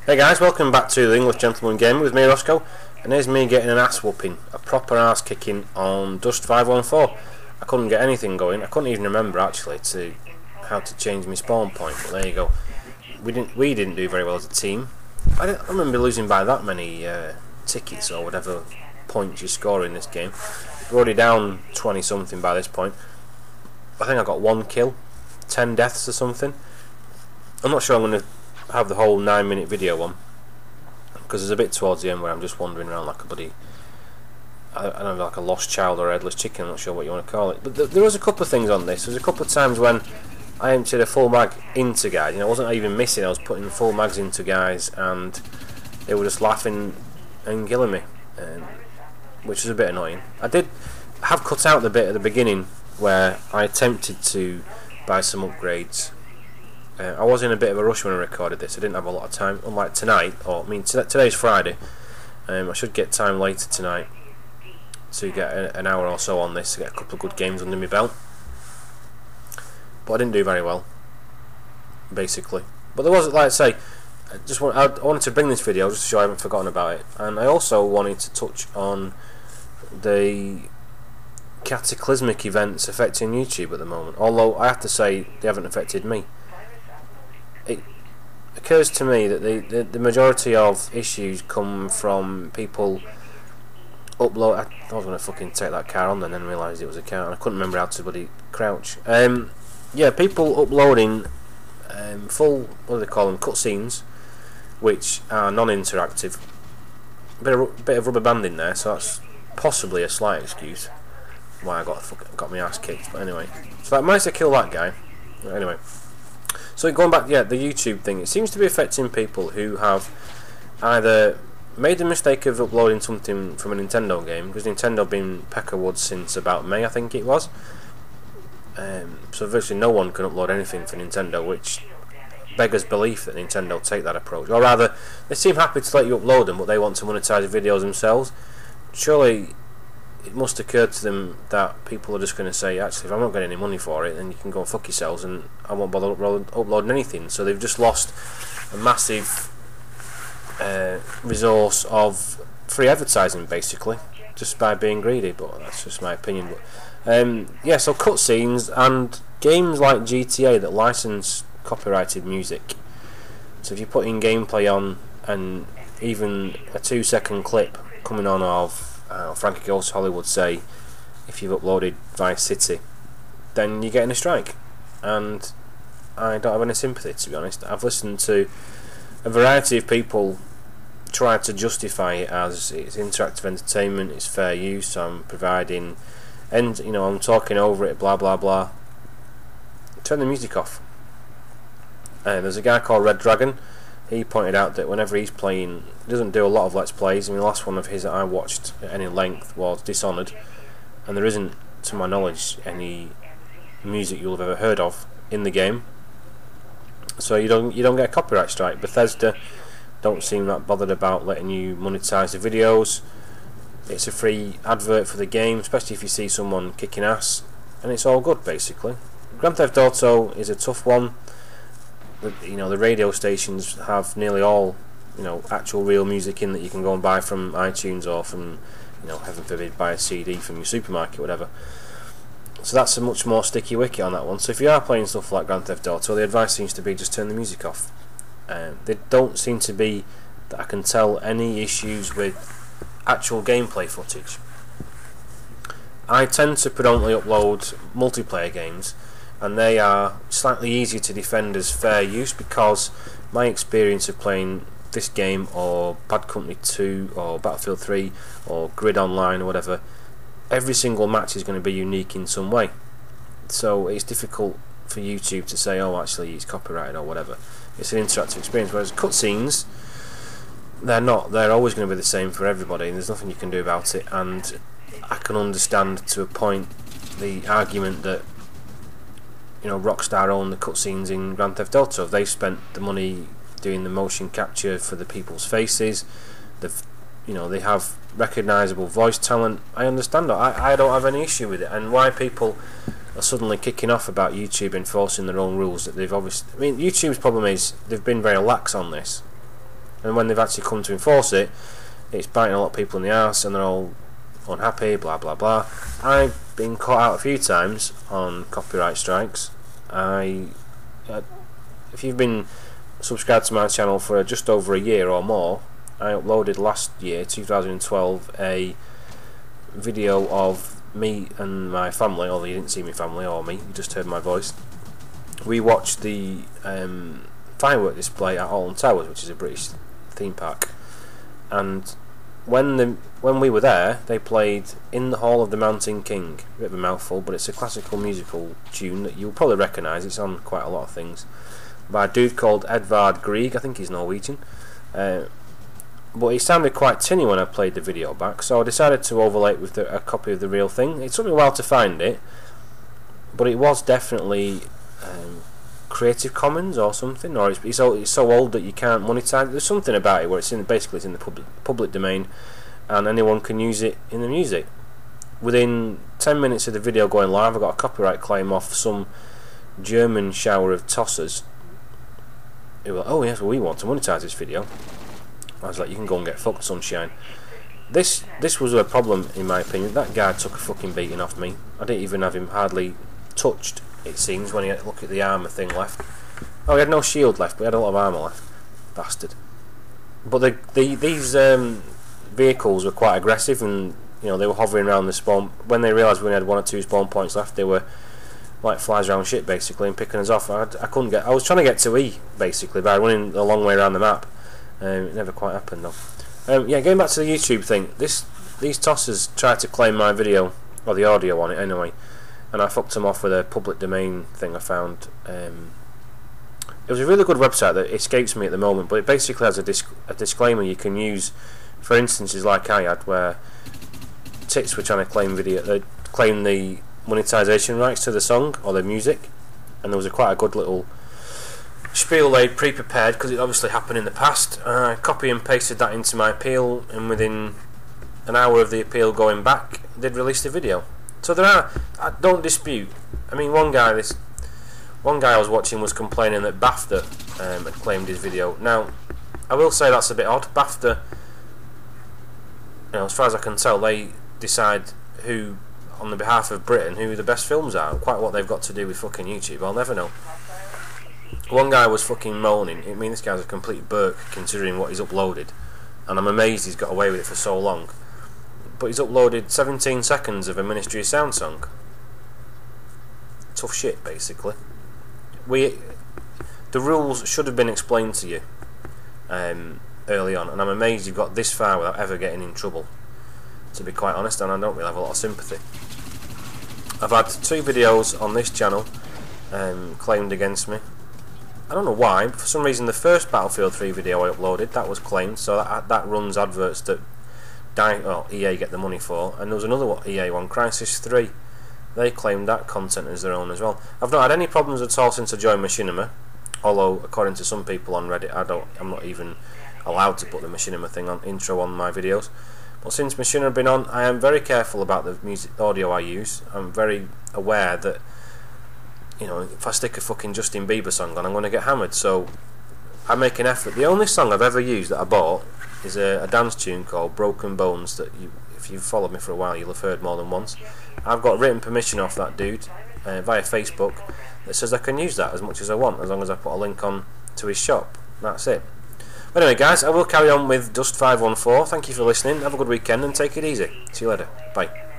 Hey guys, welcome back to the English Gentleman Gamer with me, Roscoe, and here's me getting an ass whooping, a proper ass kicking on Dust 514. I couldn't get anything going. I couldn't even remember actually how to change my spawn point, but there you go. We didn't do very well as a team. I don't remember losing by that many tickets or whatever points you score in this game. We're already down 20 something by this point. I think I got 1 kill, 10 deaths or something. I'm not sure I'm going to have the whole 9-minute video on, because there's a bit towards the end where I'm just wandering around like a bloody, I don't know, like a lost child or a headless chicken. I'm not sure what you want to call it, but there was a couple of things on this. There was a couple of times when I emptied a full mag into guys. I wasn't even missing. I was putting full mags into guys, and they were just laughing and killing me, which was a bit annoying. I did have cut out the bit at the beginning where I attempted to buy some upgrades. I was in a bit of a rush when I recorded this. I didn't have a lot of time, unlike tonight. Today's Friday. I should get time later tonight to get an hour or so on this, to get a couple of good games under my belt. But I didn't do very well, basically. But there was, like I say, I wanted to bring this video just to show I haven't forgotten about it. And I also wanted to touch on the cataclysmic events affecting YouTube at the moment. Although I have to say they haven't affected me. It occurs to me that the majority of issues come from people upload. I was going to fucking take that car on then and realised it was a car, and I couldn't remember how to bloody crouch. Yeah, people uploading full, what do they call them, cutscenes, which are non-interactive. Bit of rubber band in there, so that's possibly a slight excuse why I got my ass kicked. But anyway, so I managed to kill that guy. Anyway. So going back, yeah, the YouTube thing, it seems to be affecting people who have either made the mistake of uploading something from a Nintendo game, because Nintendo have been Peckerwood since about May, I think it was. So virtually no one can upload anything for Nintendo, which beggars belief that Nintendo take that approach. Or rather, they seem happy to let you upload them, but they want to monetize the videos themselves. Surely it must occur to them that people are just going to say, actually, if I'm not getting any money for it, then you can go and fuck yourselves, and I won't bother uploading anything. So they've just lost a massive resource of free advertising, basically, just by being greedy. But that's just my opinion. But yeah, so cutscenes and games like GTA that license copyrighted music. So if you put in gameplay on, and even a 2-second clip coming on of Frankie Goes to Hollywood, say, if you've uploaded Vice City, then you're getting a strike. And I don't have any sympathy, to be honest. I've listened to a variety of people try to justify it as it's interactive entertainment, it's fair use, I'm providing, and I'm talking over it, blah blah blah. Turn the music off. There's a guy called Red Dragon. He pointed out that whenever he's playing, he doesn't do a lot of Let's Plays. I mean, the last one of his that I watched at any length was Dishonored, and there isn't, to my knowledge, any music you'll have ever heard of in the game. So you don't get a copyright strike. Bethesda don't seem that bothered about letting you monetize the videos. It's a free advert for the game, especially if you see someone kicking ass, and it's all good basically. Grand Theft Auto is a tough one. The radio stations have nearly all, actual real music in that you can go and buy from iTunes, or from, heaven forbid, buy a CD from your supermarket, whatever. So that's a much more sticky wicket on that one. So if you are playing stuff like Grand Theft Auto, the advice seems to be just turn the music off. There don't seem to be, that I can tell, any issues with actual gameplay footage. I tend to predominantly upload multiplayer games, and they are slightly easier to defend as fair use, because my experience of playing this game, or Bad Company 2, or Battlefield 3, or Grid Online, or whatever, every single match is going to be unique in some way. So it's difficult for YouTube to say, oh, actually it's copyrighted or whatever. It's an interactive experience, whereas cutscenes, they're not. They're always going to be the same for everybody, and there's nothing you can do about it. And I can understand to a point the argument that Rockstar own the cutscenes in Grand Theft Auto. They've spent the money doing the motion capture for the people's faces. They have recognisable voice talent. I understand that. I don't have any issue with it. And why people are suddenly kicking off about YouTube enforcing their own rules that they've obviously... I mean, YouTube's problem is they've been very lax on this. and when they've actually come to enforce it, it's biting a lot of people in the arse, and they're all unhappy, blah blah blah. I've been caught out a few times on copyright strikes. If you've been subscribed to my channel for just over a year or more, I uploaded last year, 2012, a video of me and my family, although you didn't see my family or me, you just heard my voice. We watched the firework display at Alton Towers, which is a British theme park, and when we were there, they played In the Hall of the Mountain King. A bit of a mouthful, but it's a classical musical tune that you'll probably recognise. It's on quite a lot of things, by a dude called Edvard Grieg. I think he's Norwegian, but it sounded quite tinny when I played the video back, so I decided to overlay it with a copy of the real thing. It took me a while to find it, but it was definitely Creative Commons or something, or it's so old that you can't monetize it. There's something about it where basically it's in the public domain, and anyone can use it in the music. Within 10 minutes of the video going live, I got a copyright claim off some German shower of tossers who were, oh yes, well, we want to monetize this video. I was like, you can go and get fucked, sunshine. This was a problem in my opinion. That guy took a fucking beating off me. I didn't even have him hardly touched, it seems, when he had, look at the armour thing left. Oh, he had no shield left, but he had a lot of armour left. Bastard. But these vehicles were quite aggressive, and you know, they were hovering around the spawn. When they realised we only had 1 or 2 spawn points left, they were like flies around shit basically, and picking us off. I couldn't get. I was trying to get to E basically by running a long way around the map. It never quite happened though. Yeah, going back to the YouTube thing, these tossers tried to claim my video, or the audio on it anyway, and I fucked them off with a public domain thing I found. It was a really good website that escapes me at the moment, but it basically has a disclaimer you can use for instances like I had, where tits were trying to claim the monetization rights to the song or the music, and there was quite a good little spiel laid pre-prepared, because it obviously happened in the past. I copy and pasted that into my appeal, and within an hour of the appeal going back, they'd released the video. So there are, I don't dispute. I mean, one guy I was watching was complaining that BAFTA had claimed his video. Now, I will say that's a bit odd. BAFTA, you know, as far as I can tell, they decide who, on the behalf of Britain, who the best films are. Quite what they've got to do with fucking YouTube, I'll never know. One guy was fucking moaning. I mean, this guy's a complete Burke considering what he's uploaded, and I'm amazed he's got away with it for so long. But he's uploaded 17 seconds of a Ministry of Sound song. Tough shit, basically. The rules should have been explained to you early on, and I'm amazed you've got this far without ever getting in trouble, to be quite honest, and I don't really have a lot of sympathy. I've had 2 videos on this channel claimed against me. I don't know why, but for some reason the first Battlefield 3 video I uploaded, that was claimed, so that runs adverts that EA get the money for, and there was another EA one, Crysis 3, they claimed that content as their own as well. I've not had any problems at all since I joined Machinima, although according to some people on Reddit, I'm not even allowed to put the Machinima thing on intro on my videos. But since Machinima have been on, I am very careful about the audio I use. I'm very aware that, you know, if I stick a fucking Justin Bieber song on, I'm going to get hammered, so I make an effort. The only song I've ever used that I bought is a dance tune called Broken Bones that if you've followed me for a while, you'll have heard more than once. I've got written permission off that dude via Facebook that says I can use that as much as I want, as long as I put a link on to his shop. That's it. But anyway guys, I will carry on with Dust 514. Thank you for listening, have a good weekend and take it easy. See you later, bye.